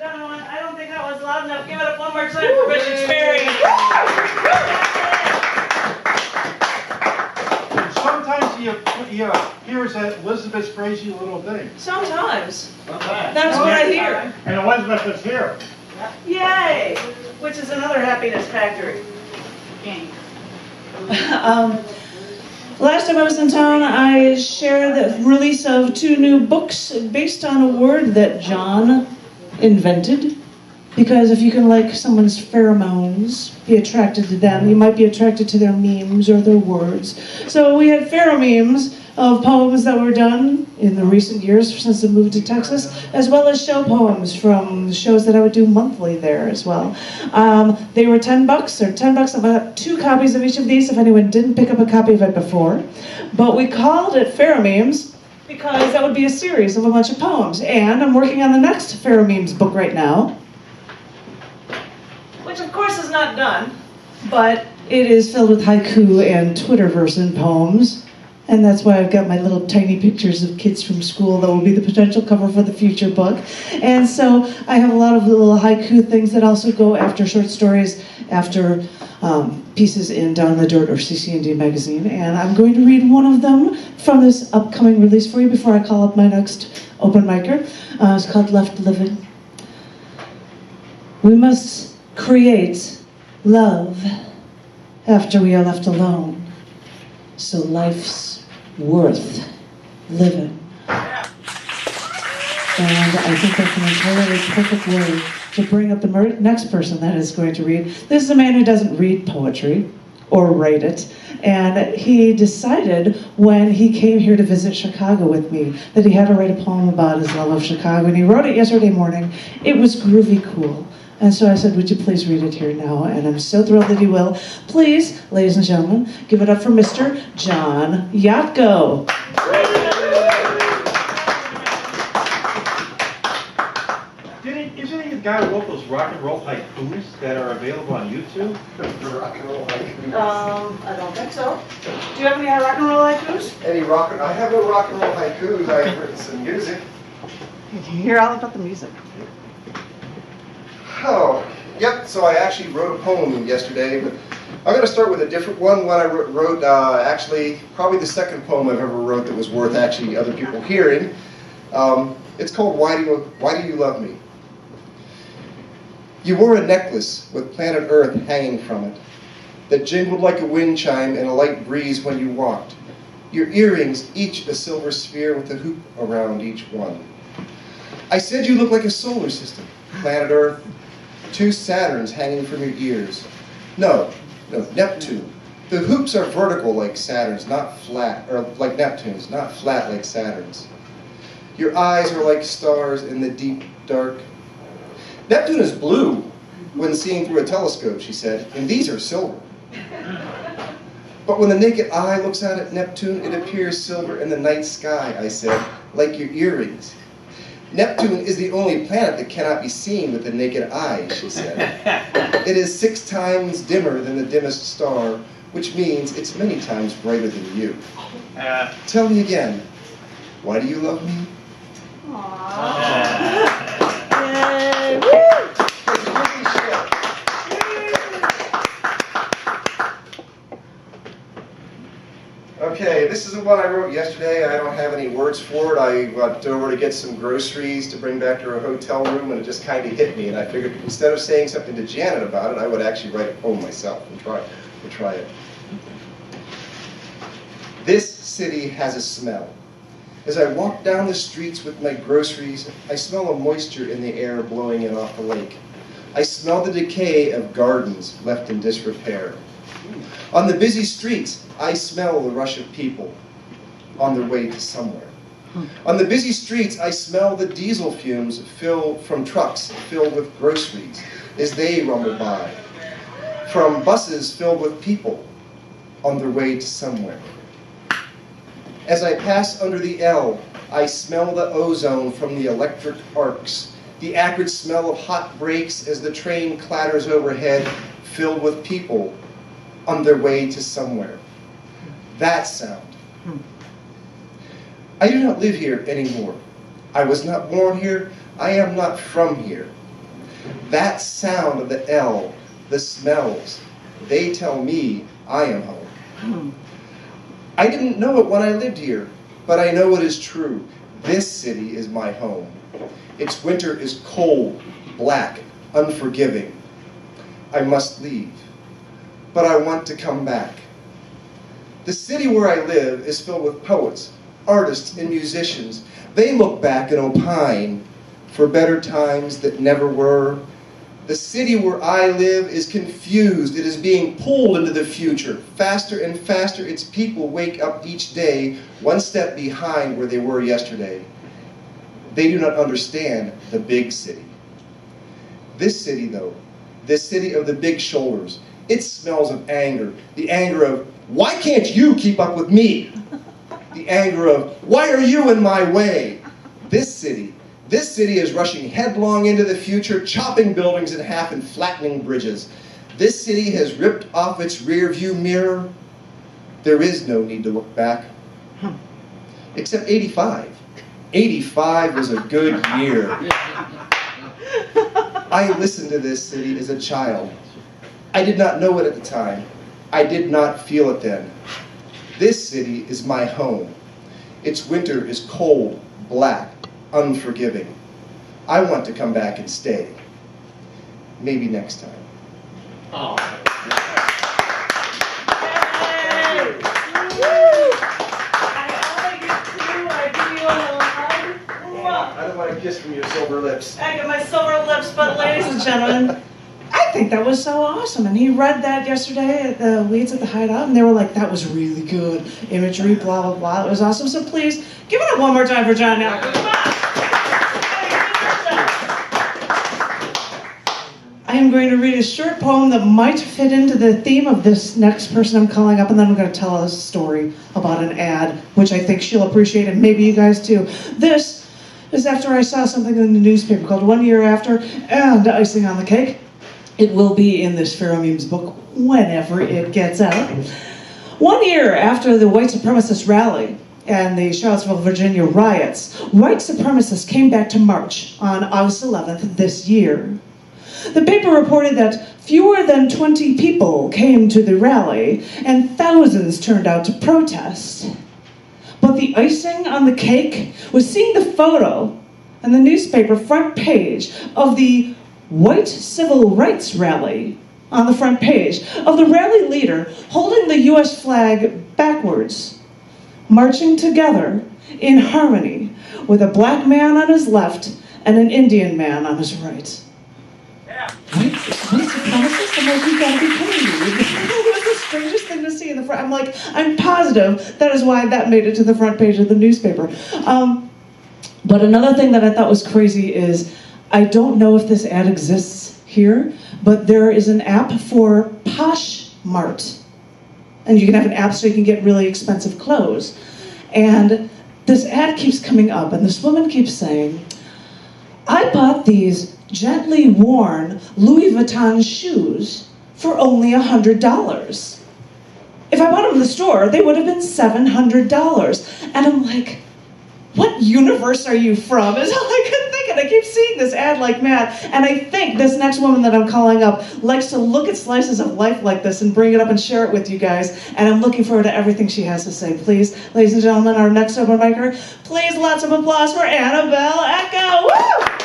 gentlemen, I don't think that was loud enough. Give it up one more time for Richard Sperry. Sometimes you hear that Elizabeth's crazy little thing. Sometimes. That's what I hear. And Elizabeth is here. Yay! Which is another happiness factory. Last time I was in town, I shared the release of 2 new books based on a word that John invented. Because if you can like someone's pheromones, be attracted to them, you might be attracted to their memes or their words. So we had pheromemes of poems that were done in the recent years since I moved to Texas, as well as show poems from shows that I would do monthly there as well. They were $10, or $10. I bought 2 copies of each of these if anyone didn't pick up a copy of it before. But we called it pheromemes because that would be a series of a bunch of poems. And I'm working on the next pheromemes book right now. Which of course is not done. But it is filled with haiku and Twitterverse and poems. And that's why I've got my little tiny pictures of kids from school that will be the potential cover for the future book. And so I have a lot of little haiku things that also go after short stories, after pieces in Down in the Dirt or CC&D magazine. And I'm going to read one of them from this upcoming release for you before I call up my next open micer. It's called Left Living. We must create love after we are left alone. So life's worth living. And I think that's an entirely perfect way to bring up the next person that is going to read. This is a man who doesn't read poetry or write it. And he decided when he came here to visit Chicago with me that he had to write a poem about his love of Chicago. And he wrote it yesterday morning. It was groovy cool. And so I said, would you please read it here now? And I'm so thrilled that he will. Please, ladies and gentlemen, give it up for Mr. John Yatko. Isn't he the guy who wrote those rock and roll haikus that are available on YouTube? Rock and roll haikus. I don't think so. Do you have any rock and roll haikus? I have no rock and roll haikus. I've written some music. You hear all about the music. Oh, yep, so I actually wrote a poem yesterday, but I'm going to start with a different one. One I wrote, actually, probably the second poem I've ever wrote that was worth actually other people hearing. It's called Why Do You Love Me? You wore a necklace with planet Earth hanging from it that jingled like a wind chime in a light breeze when you walked. Your earrings, each a silver sphere with a hoop around each one. I said you look like a solar system, planet Earth, 2 Saturns hanging from your ears. No, Neptune. The hoops are vertical like Saturn's, not flat, or like Neptune's, not flat like Saturn's. Your eyes are like stars in the deep dark. Neptune is blue when seen through a telescope, she said, and these are silver. But when the naked eye looks out at Neptune, it appears silver in the night sky, I said, like your earrings. Neptune is the only planet that cannot be seen with the naked eye, she said. It is 6 times dimmer than the dimmest star, which means it's many times brighter than you. Tell me again, why do you love me? Aww. Yay. Woo! Okay, this is the one I wrote yesterday. I don't have any words for it. I went over to get some groceries to bring back to our hotel room, and it just kind of hit me. And I figured instead of saying something to Janet about it, I would actually write a poem myself and try it. This city has a smell. As I walk down the streets with my groceries, I smell a moisture in the air blowing in off the lake. I smell the decay of gardens left in disrepair. On the busy streets, I smell the rush of people on their way to somewhere. On the busy streets, I smell the diesel fumes from trucks filled with groceries as they rumble by. From buses filled with people on their way to somewhere. As I pass under the L, I smell the ozone from the electric arcs, the acrid smell of hot brakes as the train clatters overhead, filled with people on their way to somewhere. That sound. I do not live here anymore. I was not born here. I am not from here. That sound of the L, the smells, they tell me I am home. I didn't know it when I lived here, but I know it is true. This city is my home. Its winter is cold, black, unforgiving. I must leave, but I want to come back. The city where I live is filled with poets, artists, and musicians. They look back and opine for better times that never were. The city where I live is confused. It is being pulled into the future. Faster and faster, its people wake up each day, one step behind where they were yesterday. They do not understand the big city. This city, though, this city of the big shoulders, it smells of anger. The anger of, why can't you keep up with me? The anger of, why are you in my way? This city is rushing headlong into the future, chopping buildings in half and flattening bridges. This city has ripped off its rear view mirror. There is no need to look back. Except 85. 85 was a good year. I listened to this city as a child. I did not know it at the time. I did not feel it then. This city is my home. Its winter is cold, black, unforgiving. I want to come back and stay. Maybe next time. Yay! I give you a hug. I don't want a kiss from your silver lips. I get my silver lips, but ladies and gentlemen, I think that was so awesome. And he read that yesterday at the Weeds at the Hideout, and they were like, that was really good. Imagery, blah, blah, blah. It was awesome. So please, give it up one more time for John now. Come on. I am going to read a short poem that might fit into the theme of this next person I'm calling up, and then I'm going to tell a story about an ad, which I think she'll appreciate, and maybe you guys too. This is after I saw something in the newspaper called 1 Year After, and icing on the cake. It will be in this Pharaoh Memes book whenever it gets out. 1 year after the white supremacist rally and the Charlottesville, Virginia riots, white supremacists came back to march on August 11th this year. The paper reported that fewer than 20 people came to the rally and thousands turned out to protest. But the icing on the cake was seeing the photo on the newspaper front page of the white civil rights rally on the front page of the rally leader holding the US flag backwards, marching together in harmony with a black man on his left and an Indian man on his right. White supremacist? I'm like, you gotta be kidding me. It was the strangest thing to see in the front. I'm like, I'm positive that is why that made it to the front page of the newspaper. But another thing that I thought was crazy is, I don't know if this ad exists here, but there is an app for Poshmark. And you can have an app so you can get really expensive clothes. And this ad keeps coming up, and this woman keeps saying, I bought these gently worn Louis Vuitton shoes for only $100. If I bought them in the store, they would have been $700. And I'm like, what universe are you from? Is all I could think. And I keep seeing this ad like mad. And I think this next woman that I'm calling up likes to look at slices of life like this and bring it up and share it with you guys. And I'm looking forward to everything she has to say. Please, ladies and gentlemen, our next open micer, please lots of applause for Annabelle Echo. Woo!